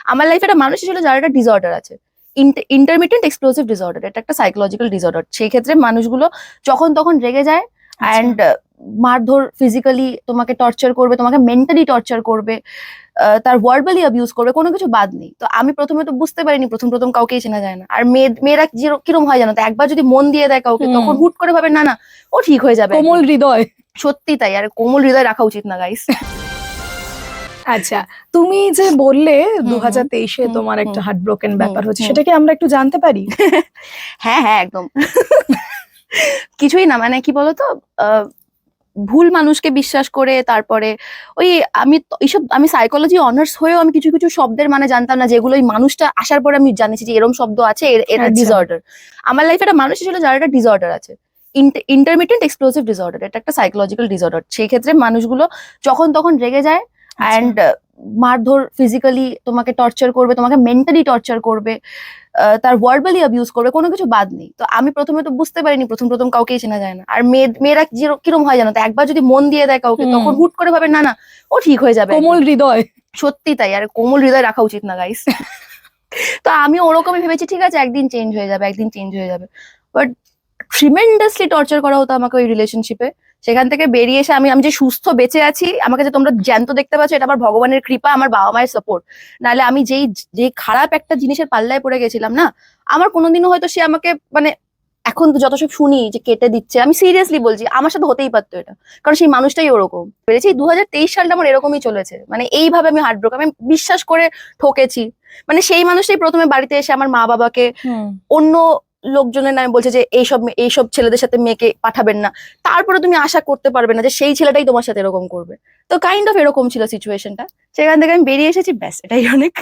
আমার লাইফে একটা মানুষ ছিল যার একটা ডিসঅর্ডার আছে, ইন্টারমিটেন্ট এক্সপ্লোসিভ ডিসঅর্ডার। এটা একটা সাইকোলজিক্যাল ডিসঅর্ডার। সেই ক্ষেত্রে মানুষগুলো যখন তখন রেগে যায় অ্যান্ড মারধর, ফিজিক্যালি তোমাকে টর্চার করবে, তোমাকে মেন্টালি টর্চার করবে, তার ভার্বালি অ্যাবিউজ করবে, কোনো কিছু বাদ নেই। তো আমি প্রথমে তো বুঝতে পারিনি, প্রথম প্রথম কাউকেই চেনা যায় না। আর মেয়েরা কিরম হয় জানো তো, একবার যদি মন দিয়ে দেয় কাউকে তখন হুট করে ভাবে না না ও ঠিক হয়ে যাবে। কোমল হৃদয়। সত্যি তাই, আর কোমল হৃদয় রাখা উচিত না গাইস। আচ্ছা, তুমি যে বললে 2023-এ তোমার একটা হার্ট ব্রোকেন ব্যাপার হচ্ছে, সেটা কি আমরা একটু জানতে পারি? হ্যাঁ হ্যাঁ একদম। কিছুই না, মানে কি বলতো, ভুল মানুষকে বিশ্বাস করে, তারপরে ওই আমি সাইকোলজি অনার্স হয়েও আমি কিছু কিছু শব্দের মানে জানতাম না, যেগুলো ওই মানুষটা আসার পরে আমি জানিছি যে এরম শব্দ আছে, এটা ডিসঅর্ডার। আমার লাইফে একটা মানুষ ছিল যার একটা ডিসঅর্ডার আছে, ইন্টারমিটেন্ট এক্সপ্লোসিভ ডিসঅর্ডার। এটা একটা সাইকোলজিক্যাল ডিসঅর্ডার। সেই ক্ষেত্রে মানুষগুলো যখন তখন রেগে যায় অ্যান্ড মারধর, ফিজিক্যালি তোমাকে টর্চার করবে, তোমাকে মেন্টালি টর্চার করবে, তার ভার্বালি অ্যাবিউজ করবে, কোনো কিছু বাদ নেই। তো আমি প্রথমে তো বুঝতে পারিনি, প্রথম প্রথম কাউকেই চেনা যায় না। আর মেয়েরা কিরম হয় জানো তো, একবার যদি মন দিয়ে দেয় কাউকে তখন হুট করে ভাবে না না ও ঠিক হয়ে যাবে। কোমল হৃদয়। সত্যি তাই, আর কোমল হৃদয় রাখা উচিত না গাইস। তো আমি ওরকমই ভেবেছি, ঠিক আছে একদিন চেঞ্জ হয়ে যাবে, একদিন চেঞ্জ হয়ে যাবে। বাট ট্রিমেন্ডাসলি টর্চার করা হতো আমাকে ওই রিলেশনশিপে। সেখান থেকে বেরিয়ে এসে আমি যে সুস্থ বেঁচে আছি, আমাকে যে তোমরা জ্যান্ত দেখতে পাচ্ছ, এটা আমার ভগবানের কৃপা, আমার বাবা মায়ের সাপোর্ট। নাহলে আমি যে খারাপ একটা জিনিসের পাল্লায় পড়ে গেছিলাম না, আমার কোনোদিনও হয়তো সে আমাকে, মানে এখন তো যত সব শুনি যে কেটে দিচ্ছে, আমি সিরিয়াসলি বলছি আমার সাথে হতেই পারতো এটা, কারণ সেই মানুষটাই ওরকম। বেড়েছি 2023 সালটা আমার এরকমই চলেছে, মানে এইভাবে আমি হার্ট ব্রোক, আমি বিশ্বাস করে ঠকেছি। মানে সেই মানুষটাই প্রথমে বাড়িতে এসে আমার মা বাবাকে অন্য লোকজনের নামে বলছে যে এইসব ছেলেদের সাথে মেয়েকে পাঠাবেন না। তারপরে তুমি আশা করতে পারবে না যে সেই ছেলেটাই তোমার সাথে এরকম করবে। তো কাইন্ড অফ এরকম ছিল সিচুয়েশনটা। সেখান থেকে আমি বেরিয়ে এসেছি, ব্যাস এটাই অনেক।